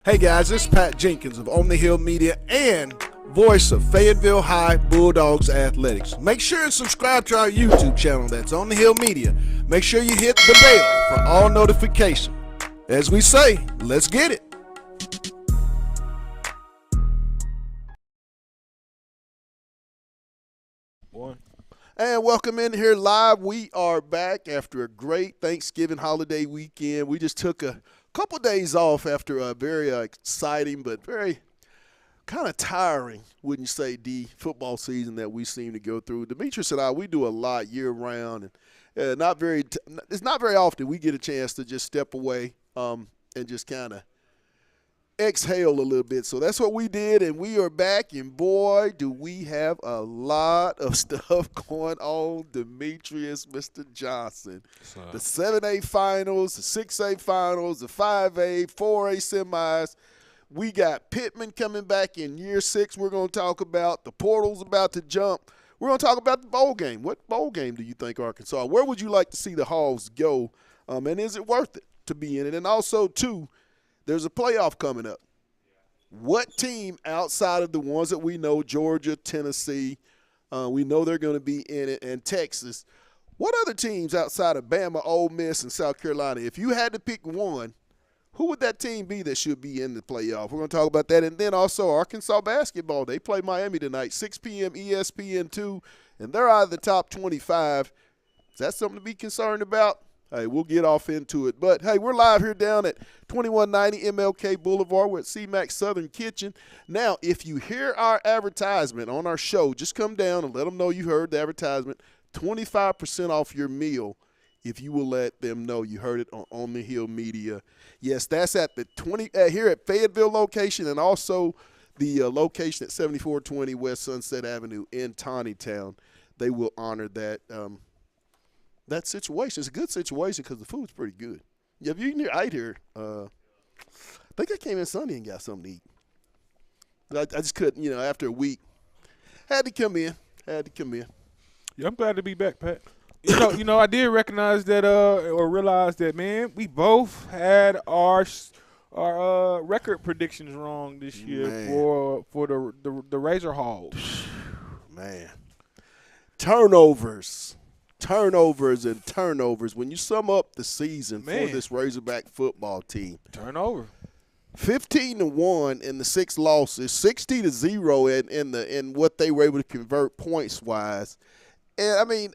Hey guys, this is Pat Jenkins of On the Hill Media and voice of Fayetteville High Bulldogs Athletics. Make sure and subscribe to our YouTube channel, that's On the Hill Media. Make sure you hit the bell for all notifications. As we say, let's get it. And welcome in here live. We are back after a great Thanksgiving holiday weekend. We just took a couple days off after a very exciting but very kind of tiring, wouldn't you say, D, football season that we seem to go through. Demetrius and I, we do a lot year-round, and it's not very often we get a chance to just step away and just kind of exhale a little bit. So that's what we did, and we are back, and boy, do we have a lot of stuff going on, Demetrius, Mr. Johnson. The 7A finals, the 6A finals, the 5A, 4A semis. We got Pittman coming back in year 6 we're going to talk about. The portal's about to jump. We're going to talk about the bowl game. What bowl game do you think, Arkansas? Where would you like to see the Hogs go, and is it worth it to be in it? And also, too, there's a playoff coming up. What team outside of the ones that we know, Georgia, Tennessee, we know they're going to be in it, and Texas, what other teams outside of Bama, Ole Miss, and South Carolina, if you had to pick one, who would that team be that should be in the playoff? We're going to talk about that. And then also Arkansas basketball. They play Miami tonight, 6 p.m. ESPN2, and they're out of the top 25. Is that something to be concerned about? Hey, we'll get off into it. But, hey, we're live here down at 2190 MLK Boulevard. We're at C-Mac Southern Kitchen. Now, if you hear our advertisement on our show, just come down and let them know you heard the advertisement. 25% off your meal if you will let them know you heard it on the Hill Media. Yes, that's at the here at Fayetteville location, and also the location at 7420 West Sunset Avenue in Tawnytown. They will honor that that situation. It's a good situation because the food's pretty good. Yeah, if you can ate here, I think I came in Sunday and got something to eat. I just couldn't, after a week. Had to come in. Yeah, I'm glad to be back, Pat. I did recognize that or realize that, man, we both had our record predictions wrong this year for the Razor Hogs. Man, turnovers. When you sum up the season for this Razorback football team, turnover. 15-1 in the 6 losses, 60-0 in what they were able to convert points wise. And I mean,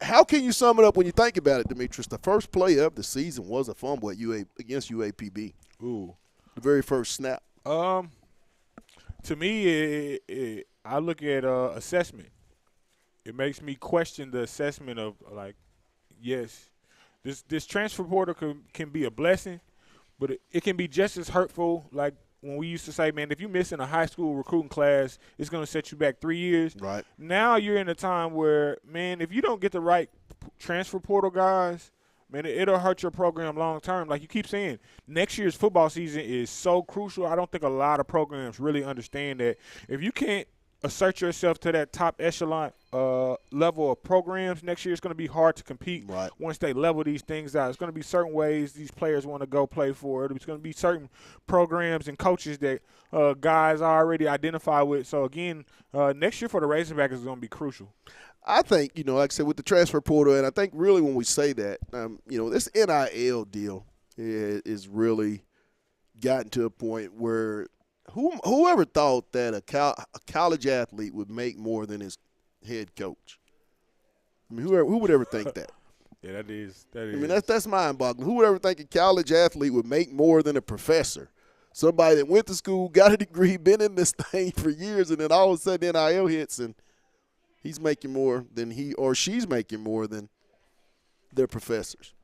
how can you sum it up when you think about it, Demetrius? The first play of the season was a fumble against UAPB. Ooh, the very first snap. To me, I look at assessment. It makes me question the assessment of, yes, this transfer portal can be a blessing, but it can be just as hurtful. Like when we used to say, man, if you miss in a high school recruiting class, it's going to set you back 3 years. Right. Now you're in a time where, man, if you don't get the right transfer portal guys, man, it'll hurt your program long term. Like you keep saying, next year's football season is so crucial. I don't think a lot of programs really understand that. If you can't assert yourself to that top echelon level of programs, next year it's going to be hard to compete once they level these things out. It's going to be certain ways these players want to go play for it. It's going to be certain programs and coaches that guys are already identified with. So, again, next year for the Razorbacks is going to be crucial. I think, like I said, with the transfer portal, and I think really when we say that, this NIL deal is really gotten to a point where whoever thought that a college athlete would make more than his head coach? I mean, who would ever think that? Yeah, that is. I mean, that's mind-boggling. Who would ever think a college athlete would make more than a professor? Somebody that went to school, got a degree, been in this thing for years, and then all of a sudden NIL hits and he's making more than he or she's making more than their professors.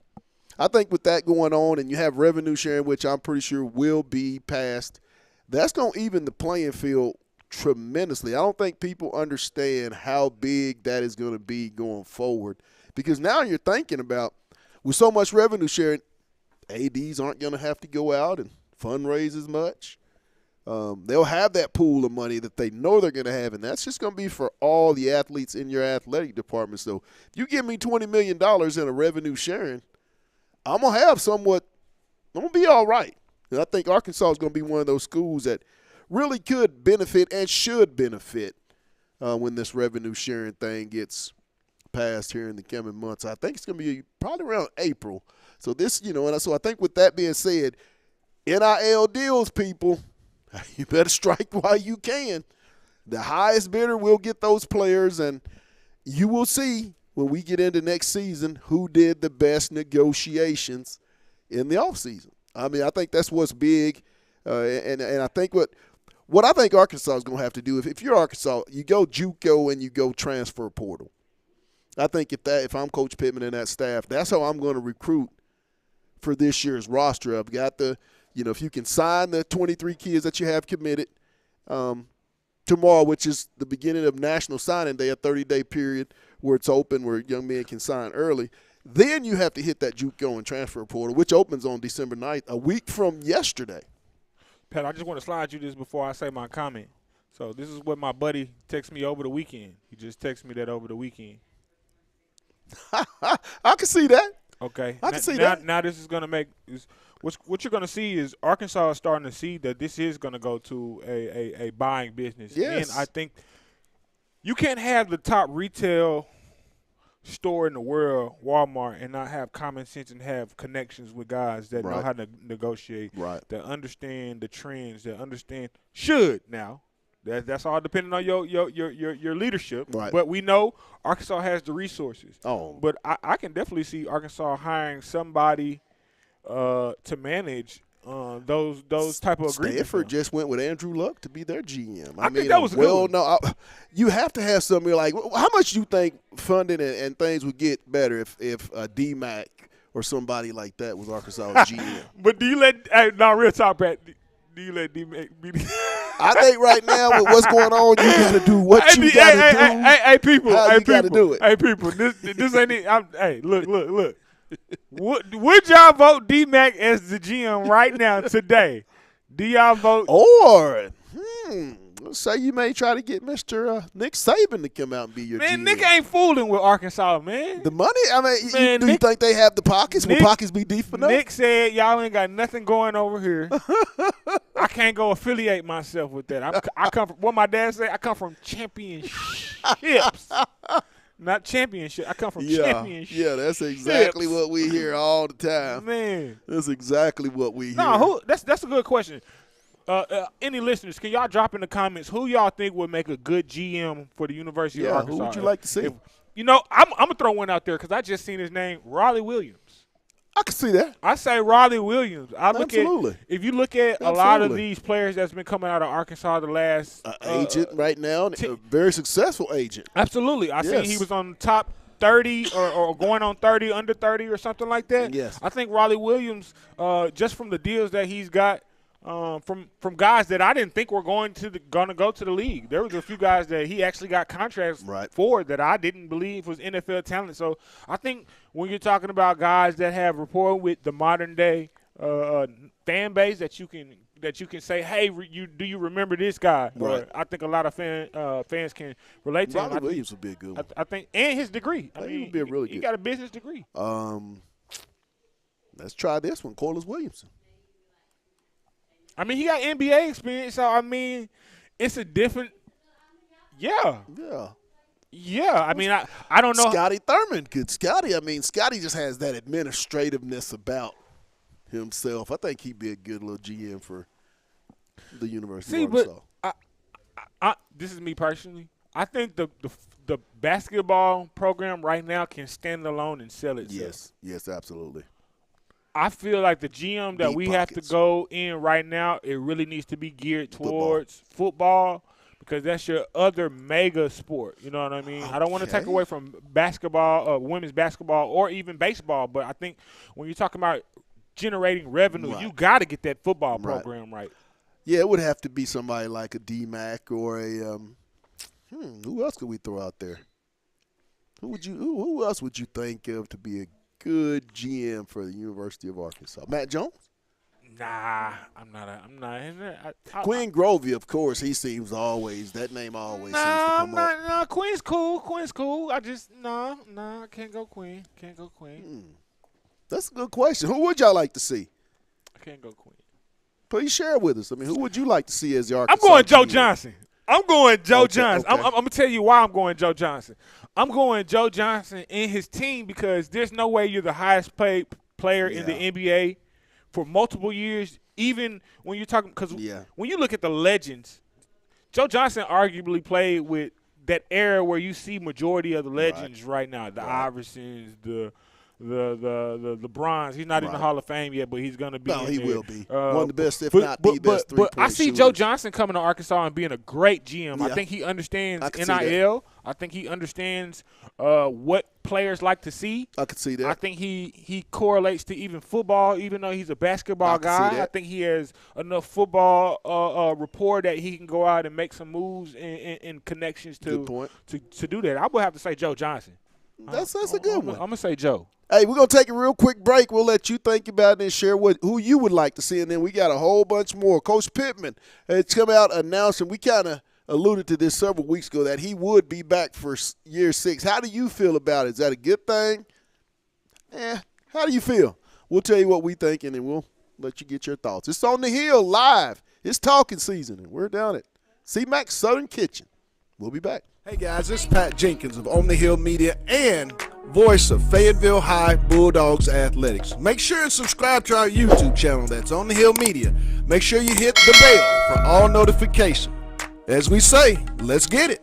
I think with that going on, and you have revenue sharing, which I'm pretty sure will be passed, that's going to even the playing field tremendously. I don't think people understand how big that is going to be going forward, because now you're thinking about, with so much revenue sharing, ADs aren't going to have to go out and fundraise as much. They'll have that pool of money that they know they're going to have, and that's just going to be for all the athletes in your athletic department. So if you give me $20 million in a revenue sharing, I'm going to have somewhat – I'm going to be all right. And I think Arkansas is going to be one of those schools that really could benefit and should benefit when this revenue sharing thing gets passed here in the coming months. I think it's going to be probably around April. So so I think with that being said, NIL deals, people, you better strike while you can. The highest bidder will get those players, and you will see when we get into next season who did the best negotiations in the offseason. I mean, I think that's what's big, and I think what I think Arkansas is going to have to do, if you're Arkansas, you go JUCO and you go transfer portal. I think if I'm Coach Pittman and that staff, that's how I'm going to recruit for this year's roster. I've got if you can sign the 23 kids that you have committed tomorrow, which is the beginning of National Signing Day, a 30-day period where it's open, where young men can sign early. Then you have to hit that JUCO and transfer portal, which opens on December 9th, a week from yesterday. Pat, I just want to slide you this before I say my comment. So this is what my buddy texted me over the weekend. He just texted me that over the weekend. I can see that. Okay. I can see that. Now this is going to make what you're going to see is Arkansas is starting to see that this is going to go to a buying business. Yes. And I think you can't have the top retail store in the world, Walmart, and not have common sense and have connections with guys that know how to negotiate, that understand the trends, that understand now. That's all depending on your leadership. Right. But we know Arkansas has the resources. Oh. But I can definitely see Arkansas hiring somebody to manage those type of agreements. Stanford just went with Andrew Luck to be their GM. I think that was good. No, you have to have somebody like – how much do you think funding and things would get better if DMAC or somebody like that was Arkansas' GM? But do you let real talk, Pat, do you let DMAC be I think right now with what's going on, you got to do what you got to do. Hey, people. How hey, you people. got to do it. Hey, people. This ain't it. Hey, look. Would y'all vote DMAC as the GM right now today? Do y'all vote? Or, let's say you may try to get Mr. Nick Saban to come out and be your GM. Man, Nick ain't fooling with Arkansas, man. The money? I mean, you think they have the pockets? Will pockets be deep enough? Nick said, y'all ain't got nothing going over here. I can't go affiliate myself with that. I come from, what my dad said, I come from championships. Not championship. I come from championship. Yeah, that's exactly what we hear all the time. Man. That's exactly what we hear. No, that's a good question. Any listeners, can y'all drop in the comments who y'all think would make a good GM for the University of Arkansas? Who would you like to see? I'm going to throw one out there because I just seen his name, Raleigh Williams. I can see that. I say Raleigh Williams. Absolutely. If you look at a lot of these players that's been coming out of Arkansas the last agent right now, a very successful agent. Absolutely. I seen he was on the top 30 or going on 30, under 30 or something like that. Yes. I think Raleigh Williams, just from the deals that he's got, from guys that I didn't think were going to go to the league. There was a few guys that he actually got contracts for that I didn't believe was NFL talent. So I think when you're talking about guys that have rapport with the modern day fan base that you can say, hey, do you remember this guy? Right. I think a lot of fans can relate to him. Raleigh Williams would be a good one. I think, and his degree. I mean, he would be a really good. He got a business degree. Let's try this one, Corliss Williamson. I mean, he got NBA experience, so, I mean, it's a different – yeah. I mean, I don't know. Scotty Thurman could. Scotty just has that administrativeness about himself. I think he'd be a good little GM for the University of Arkansas. But this is me personally. I think the basketball program right now can stand alone and sell itself. Yes, absolutely. I feel like the GM that we have to go in right now, it really needs to be geared towards football because that's your other mega sport. You know what I mean? I don't want to take away from basketball, women's basketball, or even baseball, but I think when you're talking about generating revenue, you got to get that football program right. Yeah, it would have to be somebody like a DMAC or a who else could we throw out there? Who else would you think of to be a good GM for the University of Arkansas? Matt Jones? Nah, I'm not. Quinn Grovey, of course, he seems always – that name always seems to come up. Nah, Quinn's cool. I just – I can't go Quinn. That's a good question. Who would y'all like to see? I can't go Quinn. Please share with us. I mean, who would you like to see as the I'm Arkansas going Joe GM? Johnson. I'm going Joe Okay, Johnson. okay. I'm going to tell you why I'm going Joe Johnson. I'm going Joe Johnson and his team because there's no way you're the highest paid player in the NBA for multiple years, even when you're talking – because when you look at the legends, Joe Johnson arguably played with that era where you see majority of the legends right now, the Iversons, the LeBrons. He's not in the Hall of Fame yet, but he's going to be. No, in he there. will be. One of the best, if not the best, But I see Joe Johnson coming to Arkansas and being a great GM. Yeah. I think he understands NIL. NIL. I think he understands what players like to see. I could see that. I think he correlates to even football, even though he's a basketball guy. I think he has enough football rapport that he can go out and make some moves and connections to do that. I would have to say Joe Johnson. That's a good one. I'm going to say Joe. Hey, we're going to take a real quick break. We'll let you think about it and share who you would like to see. And then we got a whole bunch more. Coach Pittman has come out announcing, we kind of alluded to this several weeks ago, that he would be back for year 6. How do you feel about it? Is that a good thing? How do you feel? We'll tell you what we think, and then we'll let you get your thoughts. It's On the Hill live. It's talking season, and we're down at C-Mac Southern Kitchen. We'll be back. Hey guys, this is Pat Jenkins of On the Hill Media and voice of Fayetteville High Bulldogs Athletics. Make sure and subscribe to our YouTube channel. That's On the Hill Media. Make sure you hit the bell for all notifications. As we say, let's get it.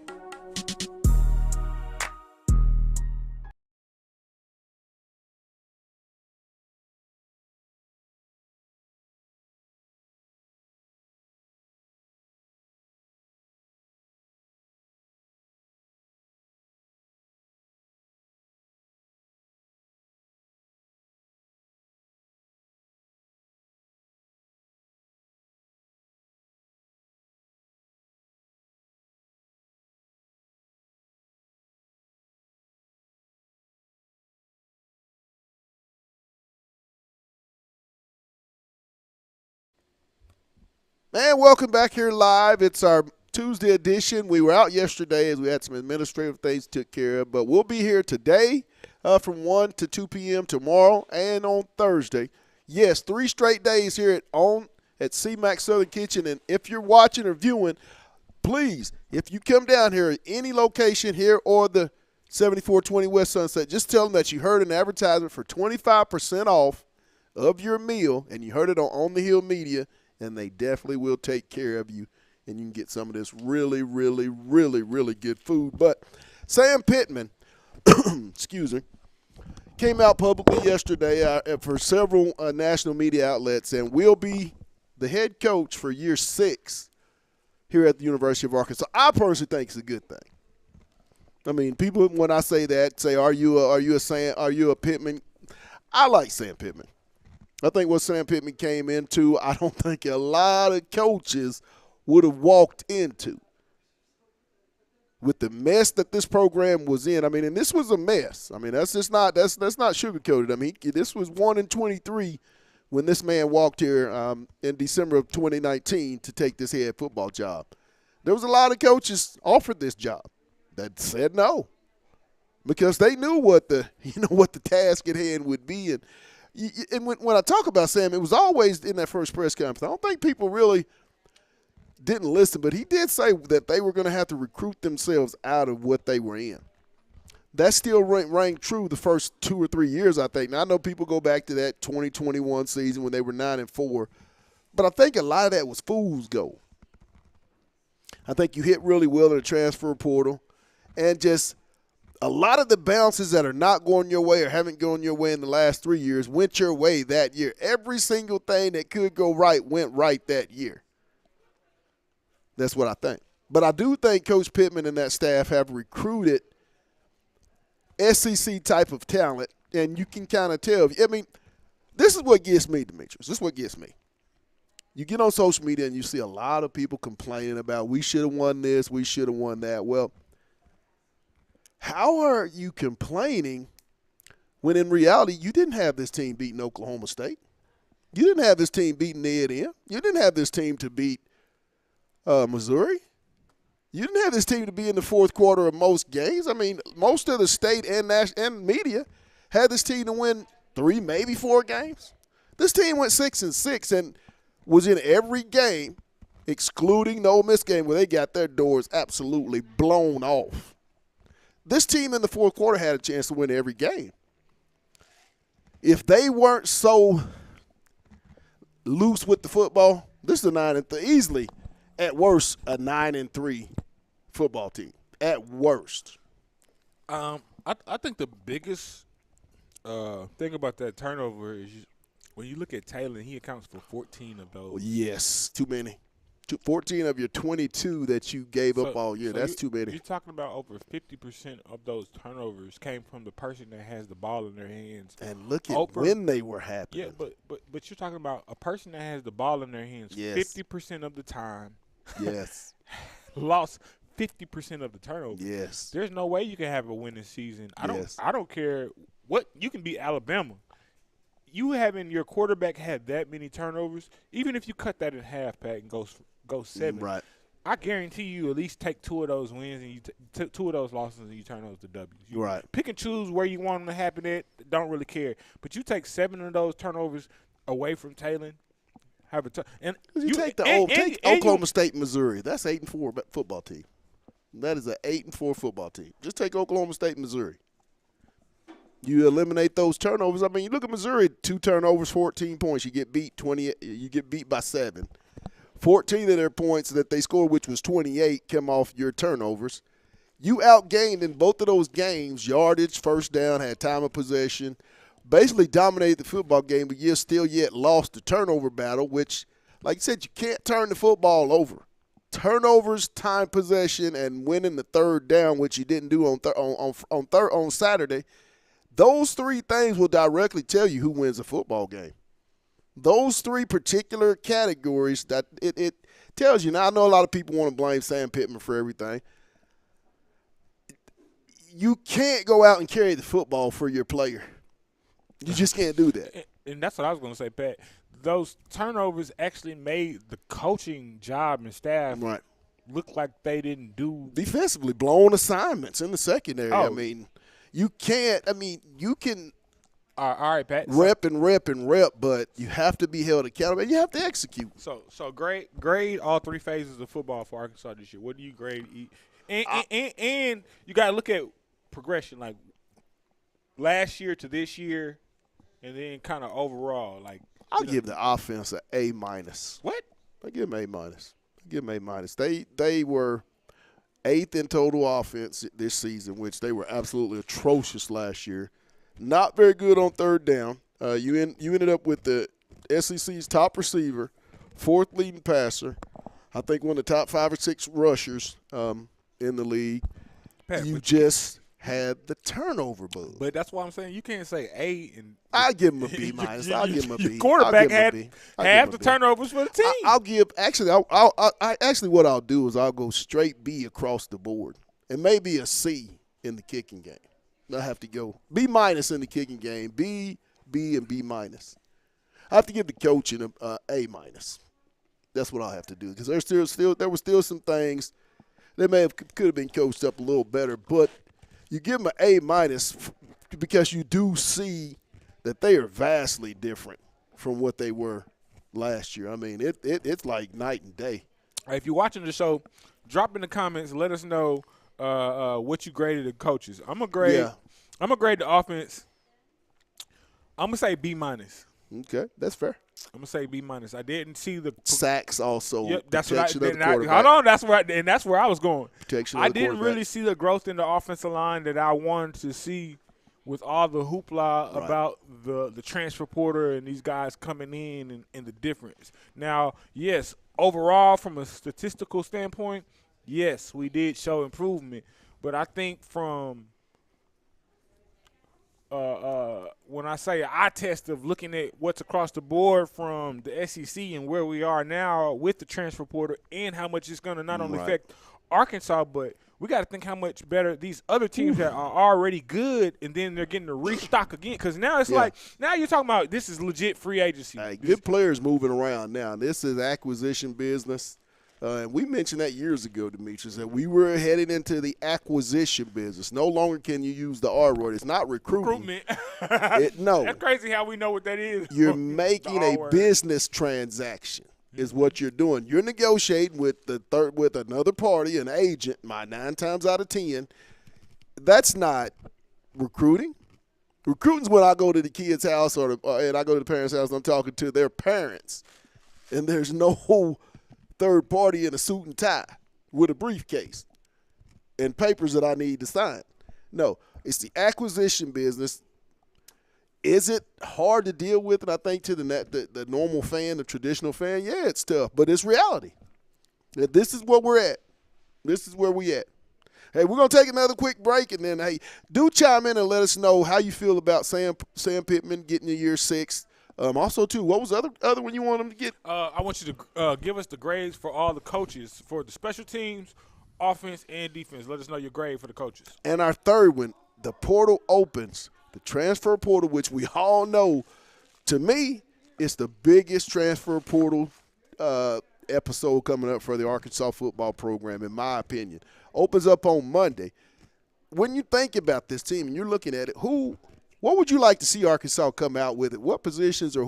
Man, welcome back here live. It's our Tuesday edition. We were out yesterday as we had some administrative things to take care of, but we'll be here today from 1 to 2 p.m. tomorrow and on Thursday. Yes, 3 straight days here at C-Mac Southern Kitchen. And if you're watching or viewing, please, if you come down here at any location here or the 7420 West Sunset, just tell them that you heard an advertisement for 25% off of your meal, and you heard it on the Hill Media, and they definitely will take care of you, and you can get some of this really, really, really, really good food. But Sam Pittman, excuse me, came out publicly yesterday for several national media outlets and will be the head coach for year 6 here at the University of Arkansas. I personally think it's a good thing. I mean, people, when I say that, say, are you a Pittman? I like Sam Pittman. I think what Sam Pittman came into, I don't think a lot of coaches would have walked into with the mess that this program was in. I mean, and this was a mess. I mean, that's not sugarcoated. I mean, this was 1-23 when this man walked here in December of 2019 to take this head football job. There was a lot of coaches offered this job that said no because they knew what the task at hand would be. And when I talk about Sam, it was always in that first press conference. I don't think people really didn't listen, but he did say that they were going to have to recruit themselves out of what they were in. That still rang true the first 2 or 3 years, I think. Now, I know people go back to that 2021 season when they were 9-4, but I think a lot of that was fool's gold. I think you hit really well in the transfer portal, and just a lot of the bounces that are not going your way or haven't gone your way in the last 3 years went your way that year. Every single thing that could go right went right that year. That's what I think. But I do think Coach Pittman and that staff have recruited SEC type of talent, and you can kind of tell. I mean, this is what gets me, Demetrius. This is what gets me. You get on social media and you see a lot of people complaining about we should have won this, we should have won that. Well, how are you complaining when in reality you didn't have this team beating Oklahoma State? You didn't have this team beating A&M. You didn't have this team to beat Missouri. You didn't have this team to be in the fourth quarter of most games. I mean, most of the state and media had this team to win 3, maybe 4 games. This team went 6-6, and was in every game, excluding the Ole Miss game where they got their doors absolutely blown off. This team in the fourth quarter had a chance to win every game. If they weren't so loose with the football, this is a 9-3, easily, at worst, a 9-3 football team. At worst. I think the biggest thing about that turnover is when you look at Taylor, he accounts for 14 of those. Yes, too many. 14 of your 22 that you gave up all year. That's too many. You're talking about over 50% of those turnovers came from the person that has the ball in their hands. And look at when they were happening. Yeah, but you're talking about a person that has the ball in their hands 50% of the time. Yes. Lost 50% of the turnovers. Yes. There's no way you can have a winning season. I don't care what you can beat Alabama. You having your quarterback have that many turnovers, even if you cut that in half, Pat, and go 7. Right. I guarantee you at least take 2 of those wins and you took 2 of those losses and you turn those to W's. You right. Pick and choose where you want them to happen at. Don't really care. But you take 7 of those turnovers away from Taylor. Have a and you take Oklahoma State, Missouri. That's 8-4 football team. That is an 8-4 football team. Just take Oklahoma State, Missouri. You eliminate those turnovers. I mean, you look at Missouri, 2 turnovers, 14 points. You get beat 20. You get beat by 7. 14 of their points that they scored, which was 28, come off your turnovers. You outgained in both of those games, yardage, first down, had time of possession, basically dominated the football game, but you still yet lost the turnover battle, which, like you said, you can't turn the football over. Turnovers, time possession, and winning the third down, which you didn't do on Saturday. Those 3 things will directly tell you who wins a football game. Those 3 particular categories that it tells you. Now, I know a lot of people want to blame Sam Pittman for everything. You can't go out and carry the football for your player. You just can't do that. And that's what I was going to say, Pat. Those turnovers actually made the coaching job and staff look like they didn't do. Defensively, blown assignments in the secondary. I mean, you can't – I mean, you can – all right, Pat. Rep, but you have to be held accountable and you have to execute. So grade all 3 phases of football for Arkansas this year. What do you grade? And you got to look at progression, like last year to this year, and then kind of overall. Like I'll give the offense an A-. What? I give them A-. They were 8th in total offense this season, which they were absolutely atrocious last year. Not very good on third down. You ended up with the SEC's top receiver, 4th leading passer. I think one of the top 5 or 6 rushers in the league. Pat, you just had the turnover bug. But that's why I'm saying you can't say A and I give him a B-. I'll give him a B. Your quarterback had half the turnovers for the team. I'll give actually what I'll do is I'll go straight B across the board and maybe a C in the kicking game. I have to go B- in the kicking game, B, and B-. I have to give the coaching a A-. That's what I'll have to do because there were still some things that could have been coached up a little better, but you give them an A- because you do see that they are vastly different from what they were last year. I mean, it's like night and day. If you're watching the show, drop in the comments. Let us know what you graded the coaches. I'm gonna grade the offense. I'm gonna say B-. Okay, that's fair. I'm gonna say B-. I didn't see the sacks also. Yep, that's protection what of the quarterback. hold on, that's where I was going. Protection of I the didn't quarterback. really see the growth in the offensive line that I wanted to see with all the hoopla about the transfer portal and these guys coming in and the difference. Now, yes, overall from a statistical standpoint, yes, we did show improvement, but I think from when I say eye test of looking at what's across the board from the SEC and where we are now with the transfer portal and how much it's going to not only affect Arkansas, but we got to think how much better these other teams that are already good, and then they're getting to restock again. Because now it's like now you're talking about this is legit free agency. Hey, good players moving around now. This is acquisition business. And we mentioned that years ago, Demetrius, that we were heading into the acquisition business. No longer can you use the R word. It's not recruitment. No. That's crazy how we know what that is. You're making a business transaction. is what you're doing. You're negotiating with with another party, an agent. 9 times out of 10, that's not recruiting. Recruiting's when I go to the kid's house and I go to the parents' house and I'm talking to their parents, and there's no third party in a suit and tie with a briefcase and papers that I need to sign. No, it's the acquisition business. Is it hard to deal with? And I think to the normal fan, the traditional fan, yeah, it's tough, but it's reality. This is where we're at. This is where we at. Hey, we're going to take another quick break, and then, hey, do chime in and let us know how you feel about Sam Pittman getting a year 6. Also, too, what was the other one you want him to get? I want you to give us the grades for all the coaches for the special teams, offense, and defense. Let us know your grade for the coaches. And our third one, the portal opens. The transfer portal, which we all know, to me, it's the biggest transfer portal episode coming up for the Arkansas football program, in my opinion. Opens up on Monday. When you think about this team and you're looking at it, what would you like to see Arkansas come out with it? What positions or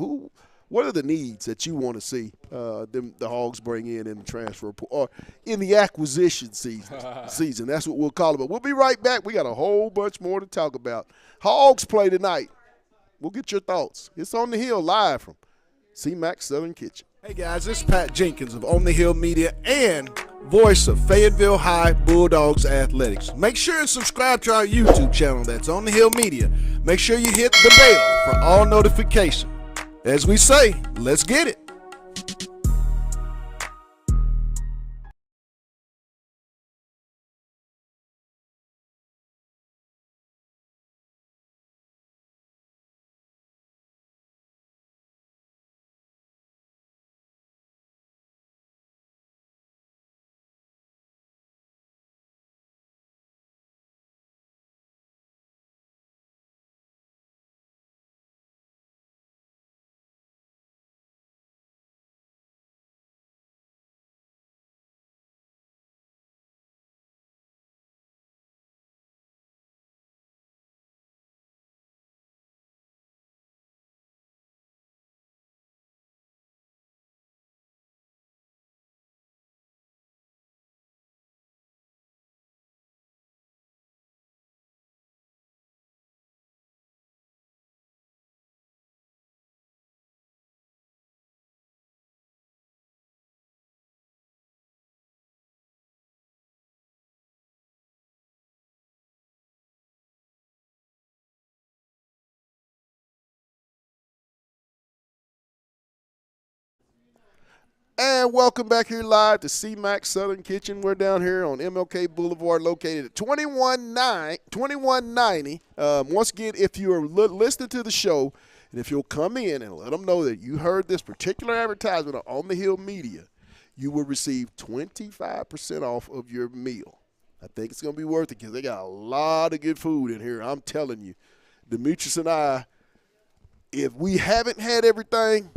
what are the needs that you want to see the Hogs bring in the transfer or in the acquisition season? That's what we'll call it. But we'll be right back. We got a whole bunch more to talk about. Hogs play tonight. We'll get your thoughts. It's On the Hill live from C-Mac Southern Kitchen. Hey guys, this is Pat Jenkins of On the Hill Media and voice of Fayetteville High Bulldogs Athletics. Make sure and subscribe to our YouTube channel. That's On the Hill Media. Make sure you hit the bell for all notifications. As we say, let's get it. And welcome back here live to C-Mac Southern Kitchen. We're down here on MLK Boulevard, located at 2190. Once again, if you are listening to the show, and if you'll come in and let them know that you heard this particular advertisement on the Hill Media, you will receive 25% off of your meal. I think it's going to be worth it because they got a lot of good food in here. I'm telling you, Demetrius and I, if we haven't had everything,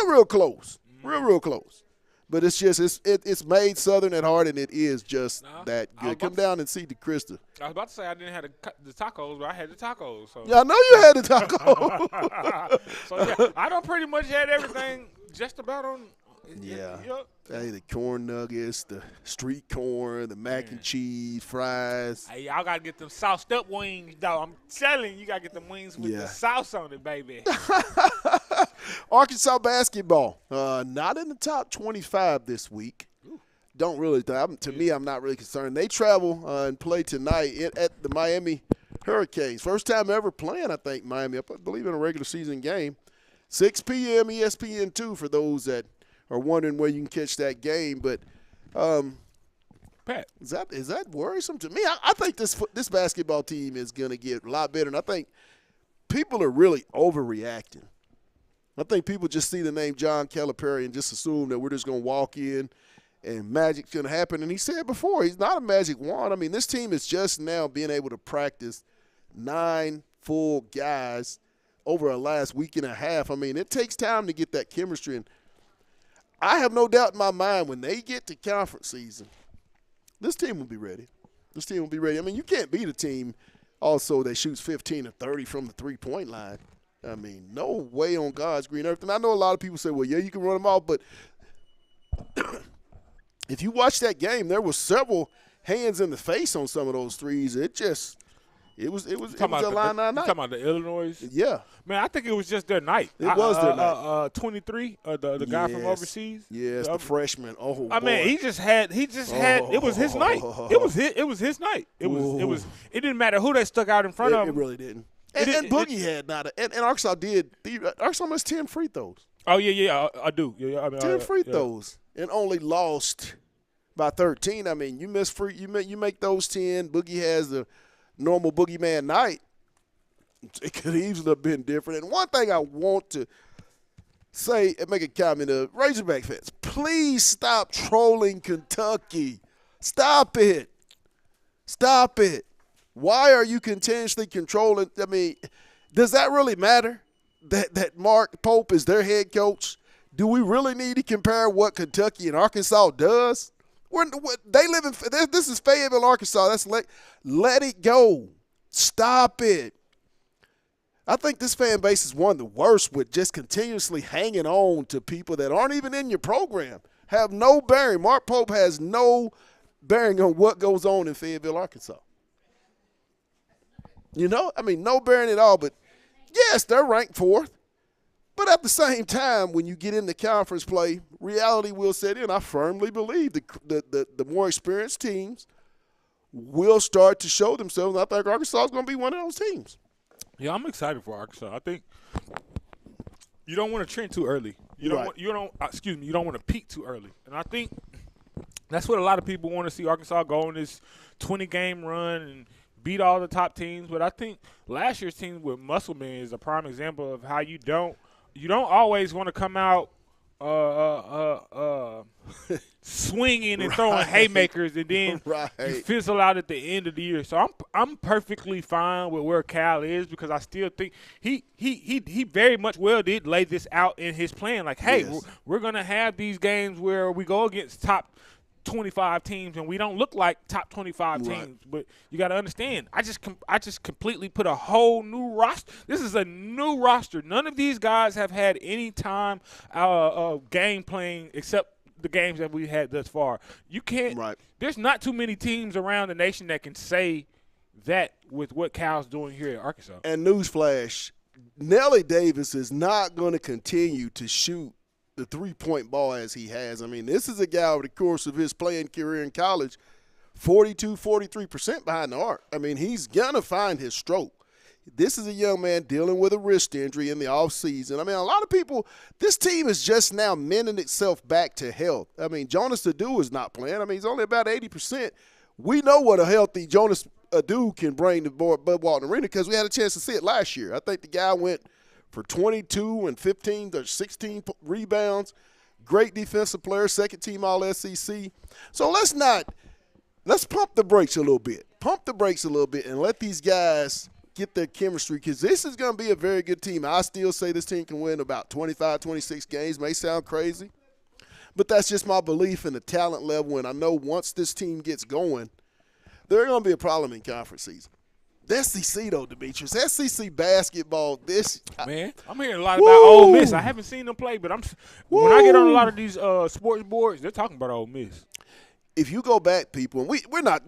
real close. Real close. But it's just it's made Southern at heart, and it is just that good. Come down and see DeChrista. I was about to say I didn't have the tacos, but I had the tacos. So. Yeah, I know you had the tacos. So, yeah, I don't pretty much had everything just about on. Yeah. Yep. Hey, the corn nuggets, the street corn, the mac and cheese, fries. Hey, y'all got to get them sauced up wings, though. I'm telling you, got to get them wings with the sauce on it, baby. Arkansas basketball, not in the top 25 this week. Ooh. Don't really think. To me, I'm not really concerned. They travel and play tonight at the Miami Hurricanes. First time ever playing, I think, Miami, I believe, in a regular season game. 6 p.m. ESPN2 for those that are wondering where you can catch that game. But Pat, is that worrisome to me? I think this basketball team is going to get a lot better, and I think people are really overreacting. I think people just see the name John Calipari and just assume that we're just going to walk in and magic's going to happen. And he said before, he's not a magic wand. I mean, this team is just now being able to practice 9 full guys over a last week and a half. I mean, it takes time to get that chemistry. And I have no doubt in my mind when they get to conference season, this team will be ready. This team will be ready. I mean, you can't beat a team also that shoots 15 or 30 from the three-point line. I mean, no way on God's green earth. And I know a lot of people say, well, yeah, you can run them off, but if you watch that game, there were several hands in the face on some of those threes. It was a line night. Talking about the Illinois? Yeah. Man, I think it was just their night. It was their night. 23, the guy from overseas. Yes, the freshman. Oh, I mean, he just had. It was his night. It was his night. It didn't matter who they stuck out in front of him. It really didn't. And Boogie had not. And Arkansas did. Arkansas missed 10 free throws. Oh yeah, I do. Yeah, I mean, 10 free throws and only lost by 13. I mean, you miss free. You make those 10. Boogie has the normal boogeyman night. It could easily have been different. And one thing I want to say and make a comment of Razorback fans, please stop trolling Kentucky. Stop it. Stop it. Why are you continuously controlling? I mean, does that really matter that Mark Pope is their head coach? Do we really need to compare what Kentucky and Arkansas does? They live in. This is Fayetteville, Arkansas. That's let it go. Stop it. I think this fan base is one of the worst with just continuously hanging on to people that aren't even in your program, have no bearing. Mark Pope has no bearing on what goes on in Fayetteville, Arkansas. You know, I mean, no bearing at all. But, yes, they're ranked 4th. But at the same time, when you get into conference play, reality will set in. I firmly believe the more experienced teams will start to show themselves. And I think Arkansas is going to be one of those teams. Yeah, I'm excited for Arkansas. I think you don't want to trend too early. You don't want to peak too early. And I think that's what a lot of people want to see Arkansas go on this 20-game run and beat all the top teams. But I think last year's team with Musselman is a prime example of how you don't always want to come out swinging and throwing haymakers, and then you fizzle out at the end of the year. So I'm perfectly fine with where Cal is, because I still think he very much well did lay this out in his plan. Like, hey, we're gonna have these games where we go against top 25 teams and we don't look like top 25 teams, but you got to understand, I just completely put a whole new roster. This is a new roster. None of these guys have had any time game playing except the games that we had thus far. You can't there's not too many teams around the nation that can say that with what Cal's doing here at Arkansas. And newsflash, Nelly Davis is not going to continue to shoot the three-point ball as he has. I mean, this is a guy over the course of his playing career in college, 43% behind the arc. I mean, he's going to find his stroke. This is a young man dealing with a wrist injury in the offseason. I mean, a lot of people, this team is just now mending itself back to health. I mean, Jonas Adu is not playing. I mean, he's only about 80%. We know what a healthy Jonas Adu can bring to Bud Walton Arena because we had a chance to see it last year. I think the guy went for 22 and 15 to 16 rebounds. Great defensive player, second-team All-SEC. So let's pump the brakes a little bit. Pump the brakes a little bit and let these guys get their chemistry, because this is going to be a very good team. I still say this team can win about 25, 26 games. May sound crazy, but that's just my belief in the talent level, and I know once this team gets going, they're going to be a problem in conference season. The SEC, though, Demetrius. SEC basketball, man, I'm hearing a lot about Ole Miss. I haven't seen them play, but when I get on a lot of these sports boards, they're talking about Ole Miss. If you go back, people, and we're not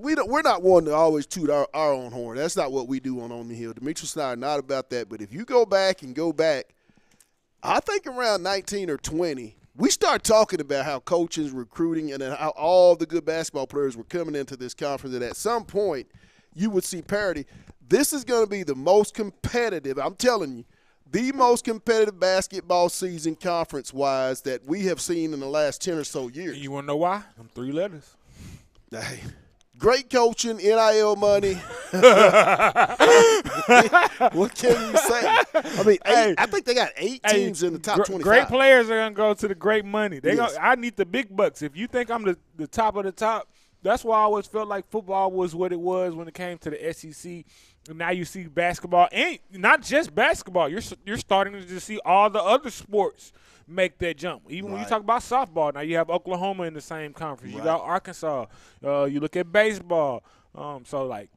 one to always toot our own horn. That's not what we do on the Hill. Demetrius and I are not about that. But if you go back, I think around 19 or 20, we start talking about how coaches, recruiting, and how all the good basketball players were coming into this conference. And at some point, you would see parity. This is going to be the most competitive, I'm telling you, the most competitive basketball season conference-wise that we have seen in the last 10 or so years. You want to know why? Them 3 letters. Hey, great coaching, NIL money. What can you say? I mean, I think they got 8 teams in the top 25. Great players are going to go to the great money. I need the big bucks. If you think I'm the top of the top, that's why I always felt like football was what it was when it came to the SEC. And now you see basketball, and not just basketball. You're starting to see all the other sports make that jump. Even when you talk about softball, now you have Oklahoma in the same conference. You got Arkansas. You look at baseball. So, like,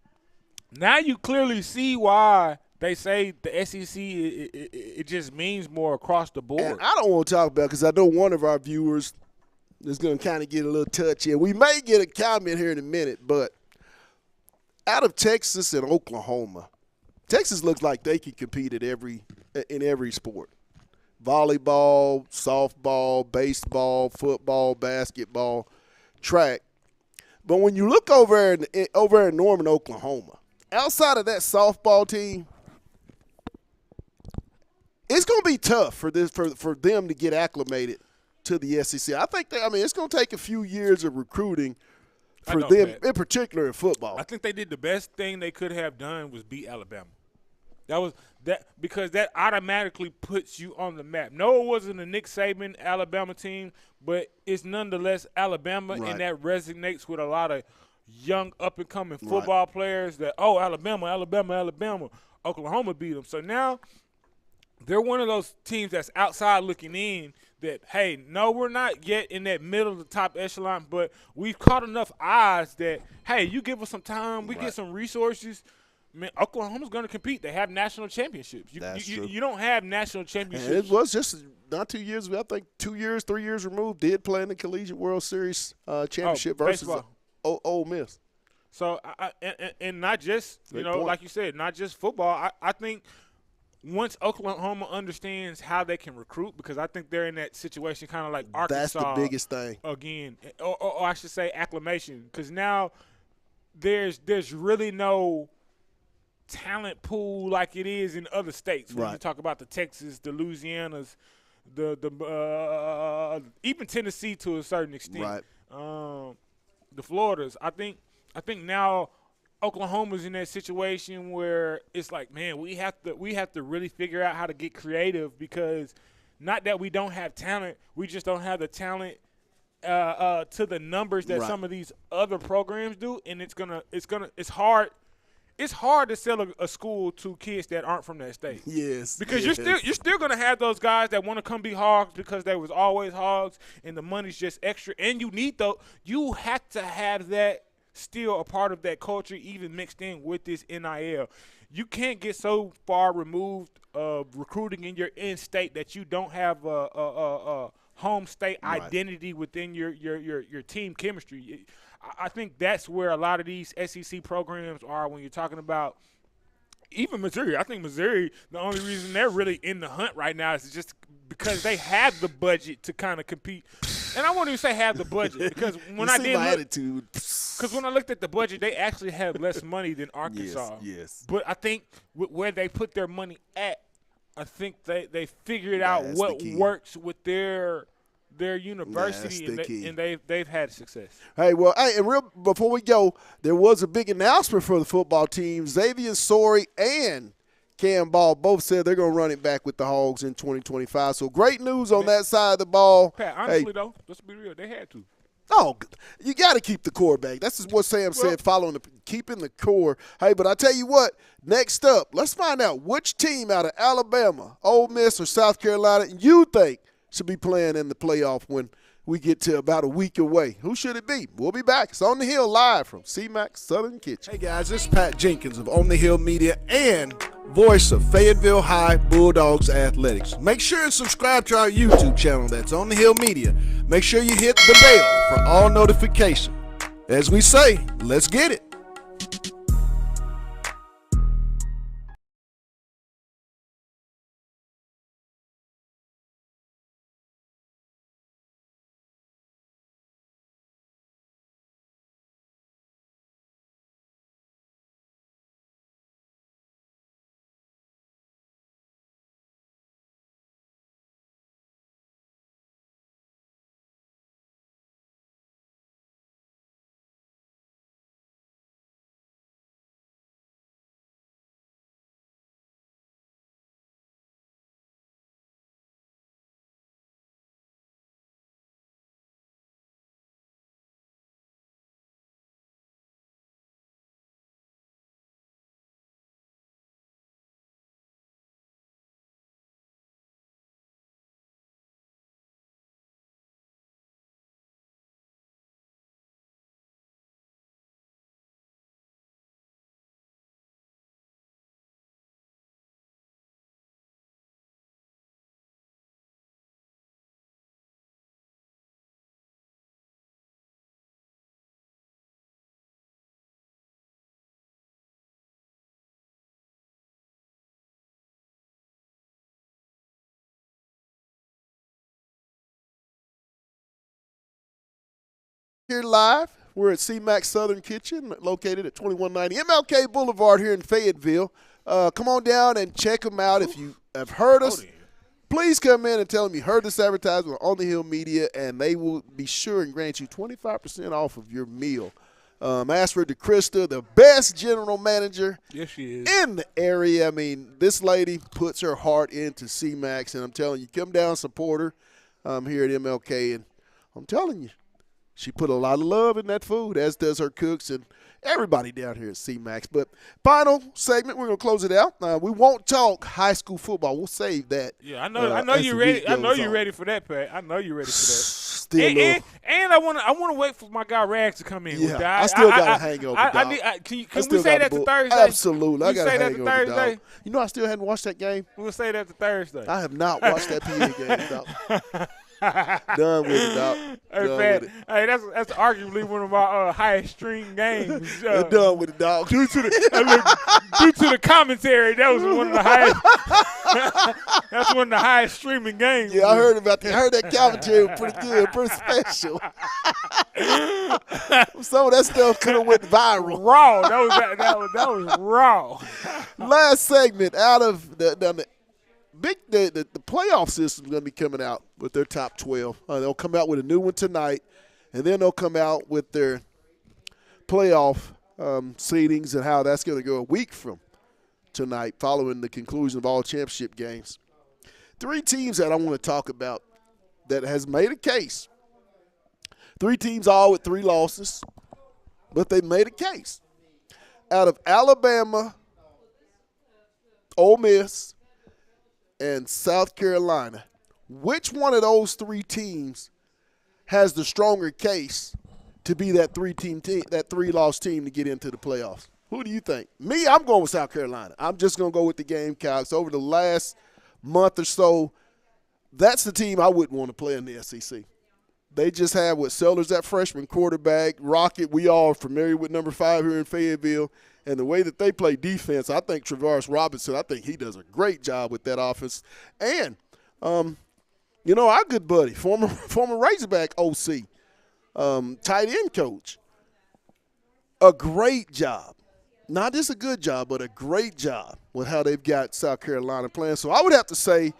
now you clearly see why they say the SEC it just means more across the board. And I don't want to talk about because I know one of our viewers is going to kind of get a little touchy. And we may get a comment here in a minute, but out of Texas and Oklahoma, Texas looks like they can compete in every sport. Volleyball, softball, baseball, football, basketball, track. But when you look over in Norman, Oklahoma, outside of that softball team, it's going to be tough for them to get acclimated to the SEC. I think it's going to take a few years of recruiting for them, in particular in football. I think they did the best thing they could have done was beat Alabama. Because that automatically puts you on the map. No, it wasn't a Nick Saban Alabama team, but it's nonetheless Alabama, Right. and that resonates with a lot of young up-and-coming football players that, oh, Alabama, Oklahoma beat them. So now they're one of those teams that's outside looking in that, hey, no, we're not yet in that middle of the top echelon, but we've caught enough eyes that, hey, you give us some time, we get some resources, man, Oklahoma's going to compete. They have national championships. You don't have national championships. And it was just not 2 years ago. I think 2 years, 3 years removed, did play in the Collegiate World Series championship versus Ole Miss. So, and not just, like you said, not just football. I think once Oklahoma understands how they can recruit, because I think they're in that situation kind of like Arkansas. That's the biggest thing. Again, or I should say acclimation, because now there's really no talent pool like it is in other states. When you talk about the Texas, the Louisianas, the even Tennessee to a certain extent, the Floridas. I think now Oklahoma's in that situation where it's like, man, we have to really figure out how to get creative, because not that we don't have talent, we just don't have the talent to the numbers that some of these other programs do, and it's hard. It's hard to sell a school to kids that aren't from that state. Yes, because you're still gonna have those guys that want to come be Hogs because they was always Hogs and the money's just extra. And you have to have that still a part of that culture, even mixed in with this NIL. You can't get so far removed of recruiting in your in-state that you don't have a home state identity within your team chemistry. I think that's where a lot of these SEC programs are when you're talking about even Missouri. I think Missouri, the only reason they're really in the hunt right now is just because they have the budget to kind of compete. And I won't even say have the budget, because when I looked at the budget, they actually have less money than Arkansas. Yes. But I think where they put their money at, I think they figured out what works with their university, and they've had success. Hey, before we go, there was a big announcement for the football team. Xavier Sorey and Cam Ball both said they're going to run it back with the Hogs in 2025. So great news on that side of the ball. Pat, honestly, though, let's be real, they had to. Oh, you got to keep the core back. That's what Sam said, keeping the core. Hey, but I tell you what, next up, let's find out which team out of Alabama, Ole Miss, or South Carolina you think should be playing in the playoff when we get to about a week away. Who should it be? We'll be back. It's On the Hill live from CMAC Southern Kitchen. Hey guys, this is Pat Jenkins of On the Hill Media and voice of Fayetteville High Bulldogs Athletics. Make sure and subscribe to our YouTube channel. That's On the Hill Media. Make sure you hit the bell for all notifications. As we say, let's get it. Here live. We're at CMAX Southern Kitchen, located at 2190 MLK Boulevard here in Fayetteville. Come on down and check them out. If you have heard us, please come in and tell them you heard this advertisement on the Hill Media, and they will be sure and grant you 25% off of your meal. Ask for DeChrista, the best general manager in the area. I mean, this lady puts her heart into CMAX, and I'm telling you, come down, support her here at MLK, and I'm telling you, she put a lot of love in that food, as does her cooks and everybody down here at CMAX. But final segment, we're going to close it out. We won't talk high school football. We'll save that. Yeah, I know you're ready. I know you're ready for that, Pat. I know you're ready for that. And I want to wait for my guy Rags to come in. Yeah, I still got a hangover, dog. Can we say that to Thursday? Absolutely. I got a hangover, Thursday? dog. You know I still hadn't watched that game? We'll say that to Thursday. I have not watched that PA game, dog. Done with it, dog. Hey, that's arguably one of our highest stream games. Done with it, dog. Due to the commentary, that was one of the highest. That's one of the highest streaming games. Yeah, I heard about that. I heard that commentary was pretty good, pretty special. Some of that stuff could have went viral. Raw. That was raw. Last segment out of the playoff system is going to be coming out with their top 12. They'll come out with a new one tonight, and then they'll come out with their playoff seedings and how that's going to go a week from tonight following the conclusion of all championship games. 3 teams that I want to talk about that has made a case. 3 teams all with 3 losses, but they made a case. Out of Alabama, Ole Miss, and South Carolina, which one of those 3 teams has the stronger case to be that 3-loss team to get into the playoffs? Who do you think? Me, I'm going with South Carolina. I'm just going to go with the Gamecocks. Over the last month or so, that's the team I wouldn't want to play in the SEC. They just have what Sellers, that freshman quarterback, Rocket. We all are familiar with number 5 here in Fayetteville. And the way that they play defense, I think Travaris Robinson, I think he does a great job with that offense. And, our good buddy, former Razorback OC, tight end coach, a great job. Not just a good job, but a great job with how they've got South Carolina playing. So I would have to say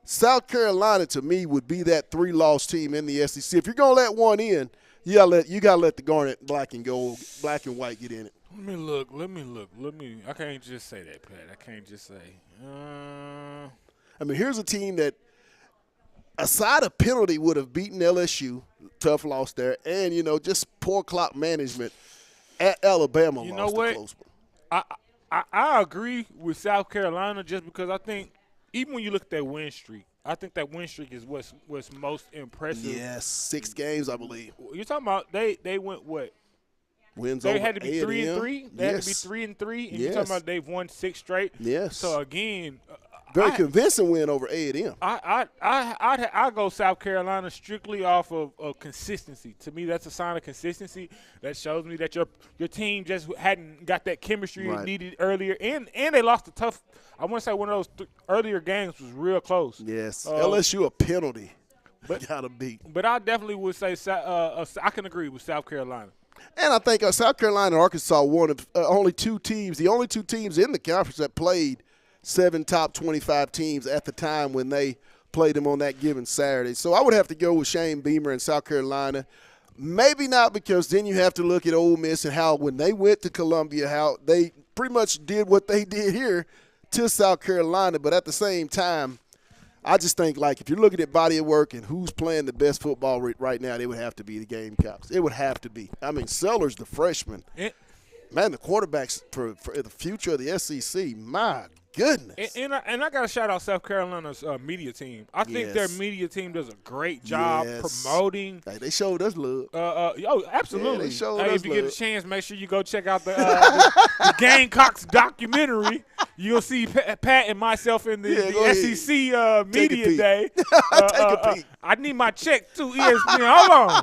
South Carolina, to me, would be that 3-loss team in the SEC. If you're going to let one in, you gotta let the Garnet black and white get in it. Let me look. I can't just say that, Pat. I can't just say. I mean, here's a team that, aside a penalty, would have beaten LSU. Tough loss there. And, just poor clock management at Alabama. You know what? I agree with South Carolina just because I think even when you look at that win streak, I think that win streak is what's most impressive. Yes, 6 games, I believe. You're talking about they went what? Wins they over had to be 3-3. They had to be 3-3, and you're talking about they've won 6 straight. Yes. So again, very convincing win over A&M. I go South Carolina strictly off of consistency. To me, that's a sign of consistency. That shows me that your team just hadn't got that chemistry it needed earlier, and they lost a tough. I want to say one of those earlier games was real close. Yes, LSU a penalty, but got to beat. But I definitely would say I can agree with South Carolina. And I think South Carolina and Arkansas one of only 2 teams, the only 2 teams in the conference that played 7 top 25 teams at the time when they played them on that given Saturday. So I would have to go with Shane Beamer and South Carolina. Maybe not, because then you have to look at Ole Miss and how when they went to Columbia, how they pretty much did what they did here to South Carolina. But at the same time, I just think, if you're looking at body of work and who's playing the best football right now, it would have to be the Gamecocks. It would have to be. I mean, Sellers, the freshman, man, the quarterbacks for the future of the SEC, my goodness. And I got to shout out South Carolina's media team. I think their media team does a great job promoting. Hey, they showed us love. Absolutely. Yeah, they showed us if you love. get a chance, make sure you go check out the Gamecocks documentary. You'll see Pat and myself in the SEC media day. Take a peek. I need my check too, ESPN. Hold on.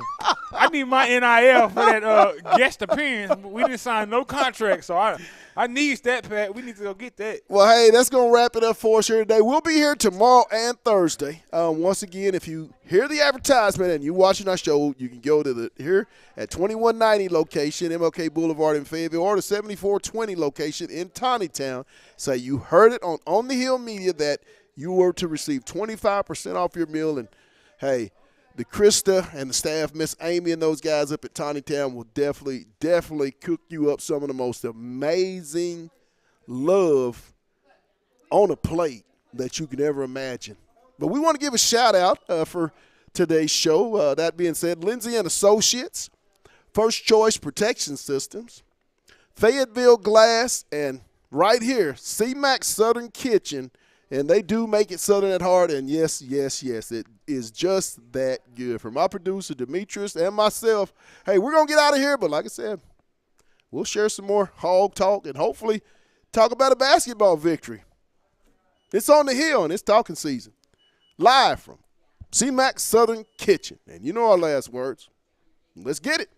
I need my NIL for that guest appearance. We didn't sign no contract, so I need that, Pat. We need to go get that. Well, Hey, that's going to wrap it up for us here today. We'll be here tomorrow and Thursday. Once again, if you hear the advertisement and you're watching our show, you can go to here at 2190 location, MLK Boulevard in Fayetteville, or the 7420 location in Tawnytown. Say you heard it on the Hill Media that you were to receive 25% off your meal. And, hey, the Krista and the staff, Miss Amy and those guys up at Tawnytown will definitely cook you up some of the most amazing love on a plate that you could ever imagine. But we want to give a shout-out for today's show. That being said, Lindsay and Associates, First Choice Protection Systems, Fayetteville Glass, and right here, C-Mac Southern Kitchen. And they do make it Southern at heart, and yes, it is just that good. For my producer, Demetrius, and myself, hey, we're going to get out of here, but like I said, we'll share some more hog talk and hopefully talk about a basketball victory. It's on the Hill, and it's talking season. Live from C-Mac Southern Kitchen. And you know our last words. Let's get it.